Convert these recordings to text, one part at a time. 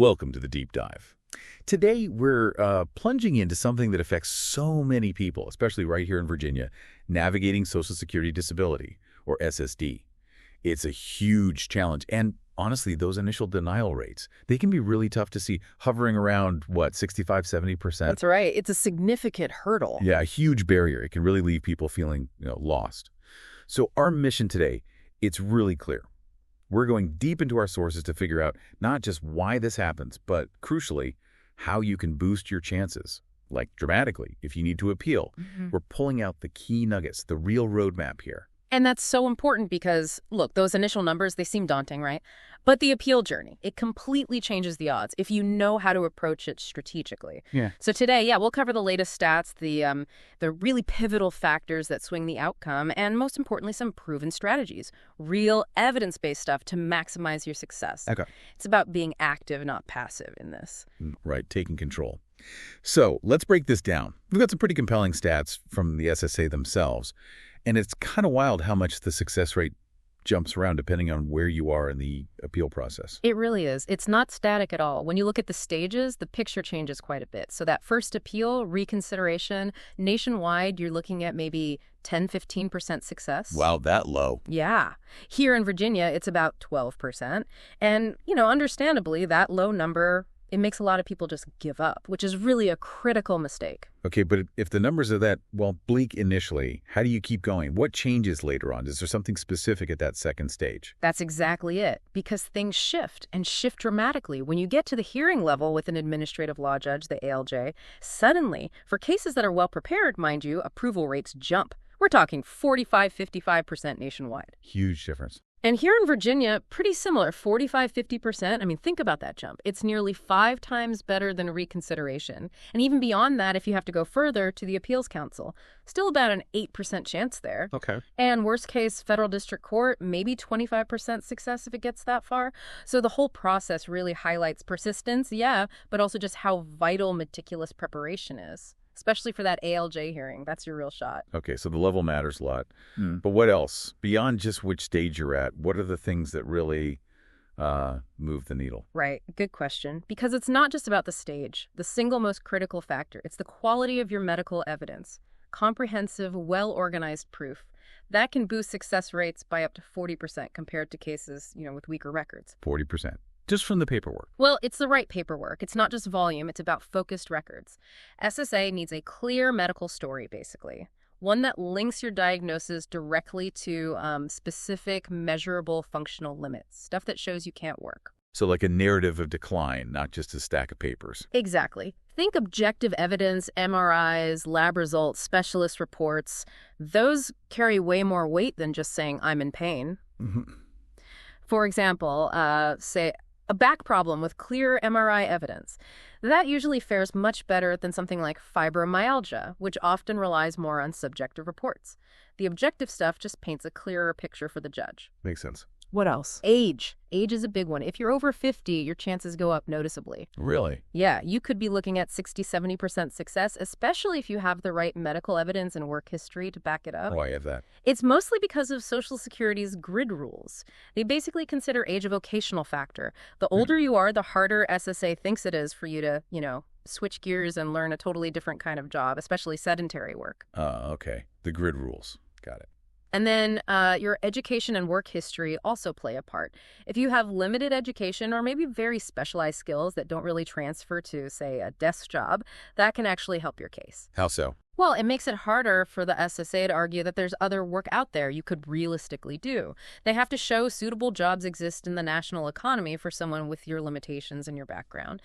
Welcome to the Deep Dive. Today, we're plunging into something that affects so many people, especially right here in Virginia, navigating Social Security Disability, or SSD. It's a huge challenge, and honestly, those initial denial rates, they can be really tough to see, hovering around, what, 65, 70%? That's right. It's a significant hurdle. Yeah, a huge barrier. It can really leave people feeling, lost. So our mission today, it's really clear. We're going deep into our sources to figure out not just why this happens, but crucially, how you can boost your chances, like dramatically, if you need to appeal. We're pulling out the key nuggets, the real roadmap here. And that's so important because, look, those initial numbers, they seem daunting, right? But the appeal journey, it completely changes the odds if you know how to approach it strategically. Yeah. So today, we'll cover the latest stats, the really pivotal factors that swing the outcome, and most importantly, some proven strategies, real evidence-based stuff to maximize your success. Okay. It's about being active, not passive in this. Right, taking control. So let's break this down. We've got some pretty compelling stats from the SSA themselves. And it's kind of wild how much the success rate jumps around depending on where you are in the appeal process. It really is. It's not static at all. When you look at the stages, the picture changes quite a bit. So that first appeal, reconsideration, nationwide, you're looking at maybe 10–15% success. Wow, that low. Yeah. Here in Virginia, it's about 12%. And, understandably, that low number, it makes a lot of people just give up, which is really a critical mistake. Okay, but if the numbers are that, bleak initially, how do you keep going? What changes later on? Is there something specific at that second stage? That's exactly it, because things shift, and shift dramatically. When you get to the hearing level with an administrative law judge, the ALJ, suddenly, for cases that are well prepared, mind you, approval rates jump. We're talking 45–55% nationwide. Huge difference. And here in Virginia, pretty similar, 45–50%. I mean, think about that jump. It's nearly 5 times better than reconsideration. And even beyond that, if you have to go further to the Appeals Council, still about an 8% chance there. Okay. And worst case, federal district court, maybe 25% success if it gets that far. So the whole process really highlights persistence, but also just how vital meticulous preparation is. Especially for that ALJ hearing. That's your real shot. Okay, so the level matters a lot. But what else? Beyond just which stage you're at, what are the things that really move the needle? Right. Good question. Because it's not just about the stage, the single most critical factor. It's the quality of your medical evidence. Comprehensive, well-organized proof. That can boost success rates by up to 40% compared to cases, with weaker records. 40%. Just from the paperwork. Well, it's the right paperwork. It's not just volume. It's about focused records. SSA needs a clear medical story, basically. One that links your diagnosis directly to specific, measurable functional limits. Stuff that shows you can't work. So like a narrative of decline, not just a stack of papers. Exactly. Think objective evidence, MRIs, lab results, specialist reports. Those carry way more weight than just saying, I'm in pain. For example, say, a back problem with clear MRI evidence. That usually fares much better than something like fibromyalgia, which often relies more on subjective reports. The objective stuff just paints a clearer picture for the judge. Makes sense. What else? Age. Age is a big one. If you're over 50, your chances go up noticeably. Really? Yeah, you could be looking at 60–70% success, especially if you have the right medical evidence and work history to back it up. Oh, I have that. It's mostly because of Social Security's grid rules. They basically consider age a vocational factor. The older you are, the harder SSA thinks it is for you to, switch gears and learn a totally different kind of job, especially sedentary work. Okay. The grid rules. Got it. And then your education and work history also play a part. If you have limited education or maybe very specialized skills that don't really transfer to, say, a desk job, that can actually help your case. How so? Well, it makes it harder for the SSA to argue that there's other work out there you could realistically do. They have to show suitable jobs exist in the national economy for someone with your limitations and your background.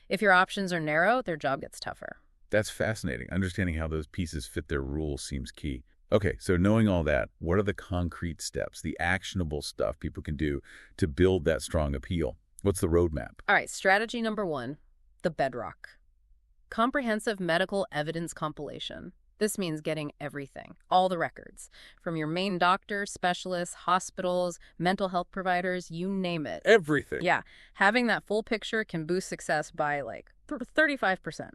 If your options are narrow, their job gets tougher. That's fascinating. Understanding how those pieces fit their rules seems key. Okay, so knowing all that, what are the concrete steps, the actionable stuff people can do to build that strong appeal? What's the roadmap? All right, strategy number 1, the bedrock. Comprehensive medical evidence compilation. This means getting everything, all the records, from your main doctor, specialists, hospitals, mental health providers, you name it. Everything? Yeah, having that full picture can boost success by 35%.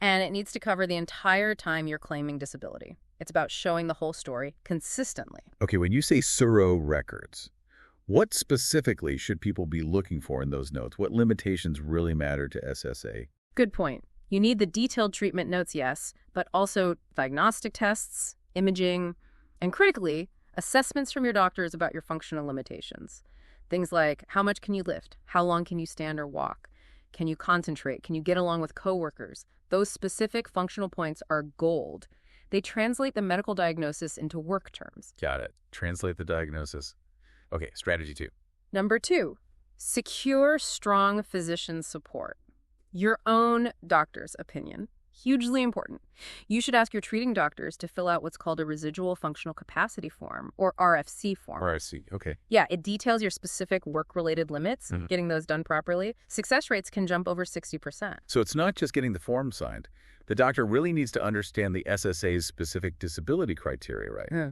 And it needs to cover the entire time you're claiming disability. It's about showing the whole story consistently. Okay, when you say Suro records, What specifically should people be looking for in those notes? What limitations really matter to SSA? Good point. You need the detailed treatment notes, yes, but also diagnostic tests, imaging, and critically, assessments from your doctors about your functional limitations. Things like how much can you lift? How long can you stand or walk? Can you concentrate? Can you get along with coworkers? Those specific functional points are gold. They translate the medical diagnosis into work terms. Got it. Translate the diagnosis. Okay, strategy 2. Number 2, secure strong physician support. Your own doctor's opinion. Hugely important. You should ask your treating doctors to fill out what's called a residual functional capacity form, or RFC form. RFC, okay. Yeah, it details your specific work-related limits. Getting those done properly, success rates can jump over 60%. So it's not just getting the form signed. The doctor really needs to understand the SSA's specific disability criteria, right? Yeah.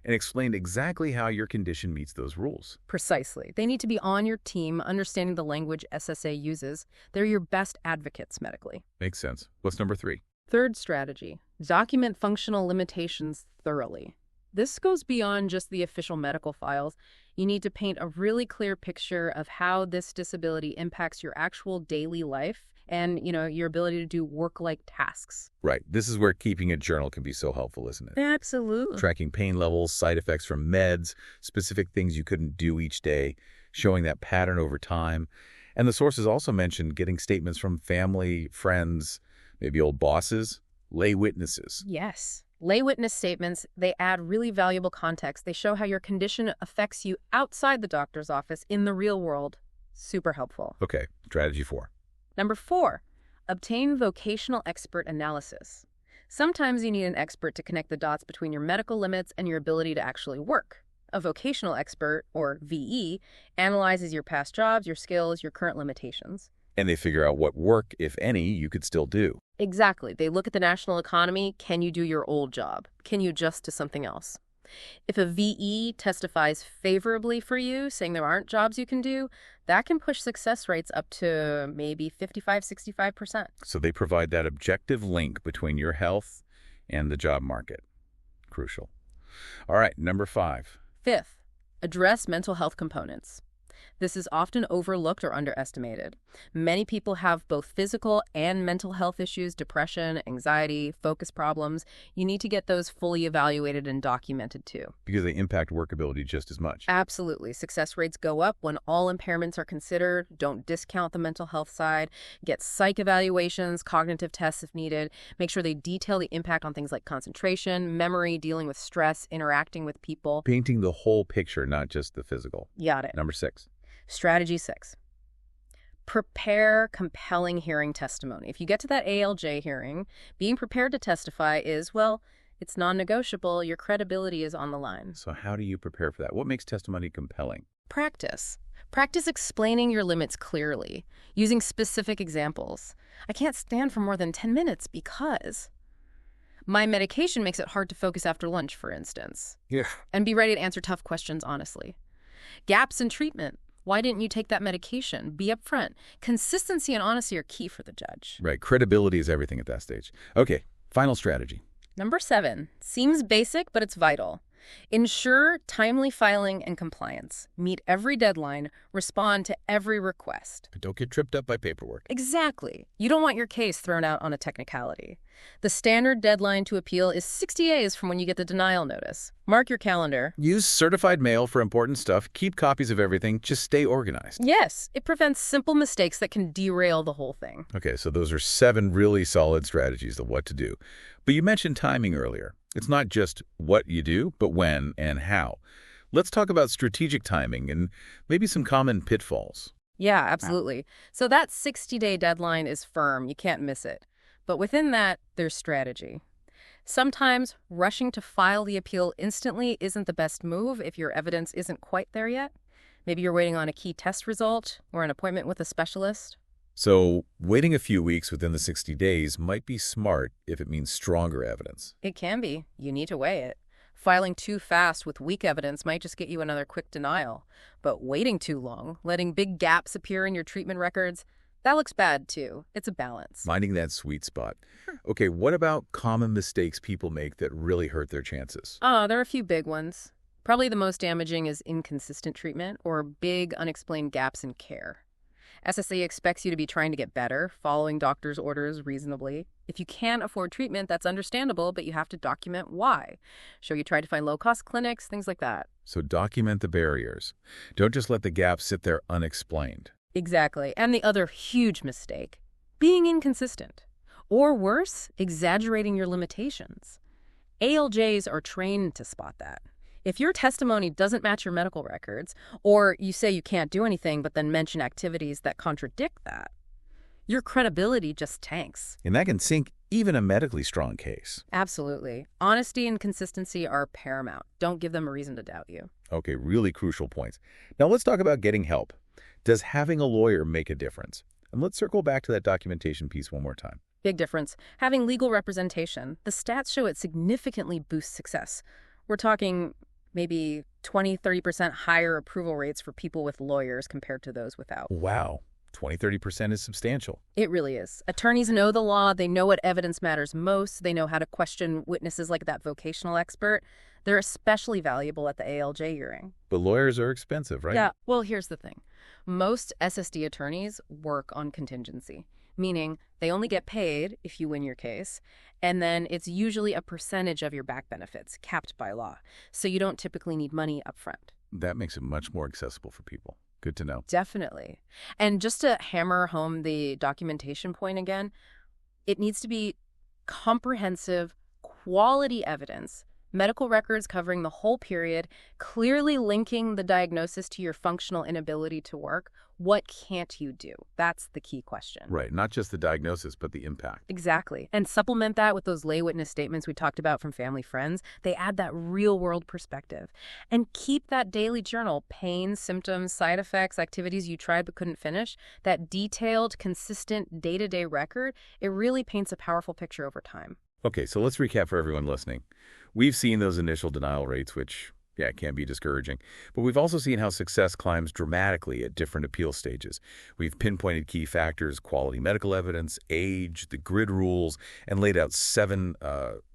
And explain exactly how your condition meets those rules. Precisely. They need to be on your team, understanding the language SSA uses. They're your best advocates medically. Makes sense. What's number 3? Third strategy, document functional limitations thoroughly. This goes beyond just the official medical files. You need to paint a really clear picture of how this disability impacts your actual daily life and, your ability to do work-like tasks. Right. This is where keeping a journal can be so helpful, isn't it? Absolutely. Tracking pain levels, side effects from meds, specific things you couldn't do each day, showing that pattern over time. And the sources also mentioned getting statements from family, friends, maybe old bosses, lay witnesses. Yes. Lay witness statements, they add really valuable context. They show how your condition affects you outside the doctor's office in the real world. Super helpful. Okay, strategy 4. Number 4, obtain vocational expert analysis. Sometimes you need an expert to connect the dots between your medical limits and your ability to actually work. A vocational expert, or VE, analyzes your past jobs, your skills, your current limitations. And they figure out what work, if any, you could still do. Exactly. They look at the national economy. Can you do your old job? Can you adjust to something else? If a VE testifies favorably for you, saying there aren't jobs you can do, that can push success rates up to maybe 65% So they provide that objective link between your health and the job market. Crucial. All right, number 5. 5th, address mental health components. This is often overlooked or underestimated. Many people have both physical and mental health issues, depression, anxiety, focus problems. You need to get those fully evaluated and documented too. Because they impact workability just as much. Absolutely. Success rates go up when all impairments are considered. Don't discount the mental health side. Get psych evaluations, cognitive tests if needed. Make sure they detail the impact on things like concentration, memory, dealing with stress, interacting with people. Painting the whole picture, not just the physical. Got it. Number 6. Strategy 6. Prepare compelling hearing testimony. If you get to that ALJ hearing, being prepared to testify is, well, it's non-negotiable. Your credibility is on the line. So how do you prepare for that? What makes testimony compelling? Practice. Practice explaining your limits clearly, using specific examples. I can't stand for more than 10 minutes because my medication makes it hard to focus after lunch, for instance. Yeah. And be ready to answer tough questions honestly. Gaps in treatment. Why didn't you take that medication? Be upfront. Consistency and honesty are key for the judge. Right. Credibility is everything at that stage. Okay. Final strategy. Number 7. Seems basic, but it's vital. Ensure timely filing and compliance. Meet every deadline. Respond to every request. Don't get tripped up by paperwork. Exactly. You don't want your case thrown out on a technicality. The standard deadline to appeal is 60 days from when you get the denial notice. Mark your calendar. Use certified mail for important stuff. Keep copies of everything. Just stay organized. Yes, it prevents simple mistakes that can derail the whole thing. Okay, so those are 7 really solid strategies of what to do. But you mentioned timing earlier. It's not just what you do, but when and how. Let's talk about strategic timing and maybe some common pitfalls. Yeah, absolutely. So that 60-day deadline is firm. You can't miss it. But within that, there's strategy. Sometimes rushing to file the appeal instantly isn't the best move if your evidence isn't quite there yet. Maybe you're waiting on a key test result or an appointment with a specialist. So waiting a few weeks within the 60 days might be smart if it means stronger evidence. It can be. You need to weigh it. Filing too fast with weak evidence might just get you another quick denial. But waiting too long, letting big gaps appear in your treatment records, that looks bad too. It's a balance. Finding that sweet spot. Okay, what about common mistakes people make that really hurt their chances? There are a few big ones. Probably the most damaging is inconsistent treatment or big unexplained gaps in care. SSA expects you to be trying to get better, following doctor's orders reasonably. If you can't afford treatment, that's understandable, but you have to document why. Show you tried to find low-cost clinics, things like that. So document the barriers. Don't just let the gaps sit there unexplained. Exactly. And the other huge mistake, being inconsistent. Or worse, exaggerating your limitations. ALJs are trained to spot that. If your testimony doesn't match your medical records, or you say you can't do anything but then mention activities that contradict that, your credibility just tanks. And that can sink even a medically strong case. Absolutely. Honesty and consistency are paramount. Don't give them a reason to doubt you. Okay, really crucial points. Now let's talk about getting help. Does having a lawyer make a difference? And let's circle back to that documentation piece one more time. Big difference. Having legal representation, the stats show it significantly boosts success. We're talking maybe 20–30% higher approval rates for people with lawyers compared to those without. Wow, 20–30% is substantial. It really is. Attorneys know the law. They know what evidence matters most. They know how to question witnesses like that vocational expert. They're especially valuable at the ALJ hearing. But lawyers are expensive, right? Yeah, well, here's the thing. Most SSD attorneys work on contingency, meaning they only get paid if you win your case, and then it's usually a percentage of your back benefits, capped by law. So you don't typically need money up front. That makes it much more accessible for people. Good to know. Definitely. And just to hammer home the documentation point again, it needs to be comprehensive, quality evidence, medical records covering the whole period, clearly linking the diagnosis to your functional inability to work. What can't you do? That's the key question. Right. Not just the diagnosis, but the impact. Exactly. And supplement that with those lay witness statements we talked about from family friends. They add that real-world perspective. And keep that daily journal, pain, symptoms, side effects, activities you tried but couldn't finish. That detailed, consistent, day-to-day record, it really paints a powerful picture over time. Okay, so let's recap for everyone listening. We've seen those initial denial rates, which, yeah, can be discouraging. But we've also seen how success climbs dramatically at different appeal stages. We've pinpointed key factors, quality medical evidence, age, the grid rules, and laid out 7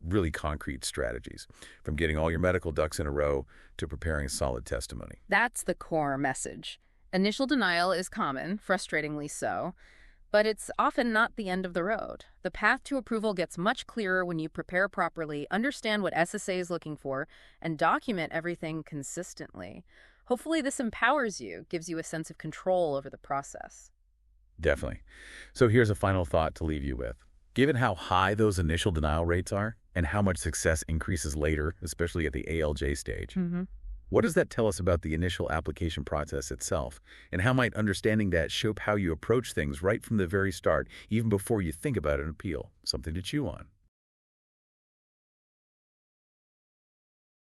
really concrete strategies, from getting all your medical ducks in a row to preparing a solid testimony. That's the core message. Initial denial is common, frustratingly so. But it's often not the end of the road. The path to approval gets much clearer when you prepare properly, understand what SSA is looking for, and document everything consistently. Hopefully this empowers you, gives you a sense of control over the process. Definitely. So here's a final thought to leave you with. Given how high those initial denial rates are and how much success increases later, especially at the ALJ stage, what does that tell us about the initial application process itself? And how might understanding that shape how you approach things right from the very start, even before you think about an appeal? Something to chew on.